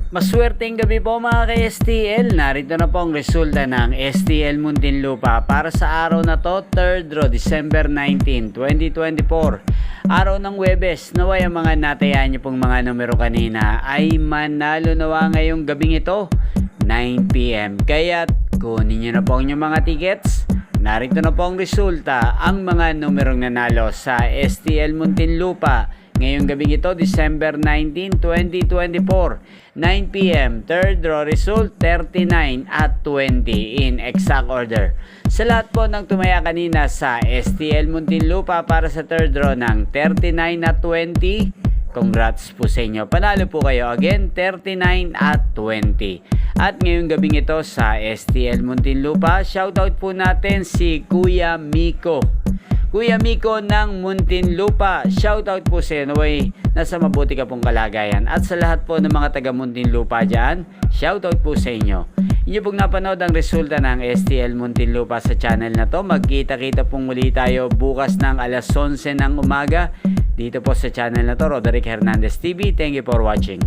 Maswerteng gabi po mga ka-STL. Narito na po ang resulta ng STL Muntinlupa para sa araw na to, 3rd December 19, 2024. Araw ng Huwebes. Naway ang mga natayaan niyo pong mga numero kanina ay manalo nawa ngayong gabing ito, 9 PM. Kaya't kunin niyo na po ang inyong mga tickets. Narito na po ang resulta, ang mga numerong nanalo sa STL Muntinlupa ngayong gabing ito, December 19, 2024, 9 PM, third draw result 39 at 20 in exact order. Sa lahat po ng tumaya kanina sa STL Muntinlupa para sa third draw ng 39 at 20, congrats po sa inyo. Panalo po kayo again, 39 at 20. At ngayong gabing ito sa STL Muntinlupa, shoutout po natin si Kuya Miko. Kuya Miko ng Muntinlupa, shoutout po sa iyo, naway nasa mabuti ka pong kalagayan. At sa lahat po ng mga taga Muntinlupa dyan, shoutout po sa inyo. Inyo pong napanood ang resulta ng STL Muntinlupa sa channel na to. Magkita-kita pong muli tayo bukas ng alas 11 ng umaga dito po sa channel na to, Roderick Hernandez TV. Thank you for watching.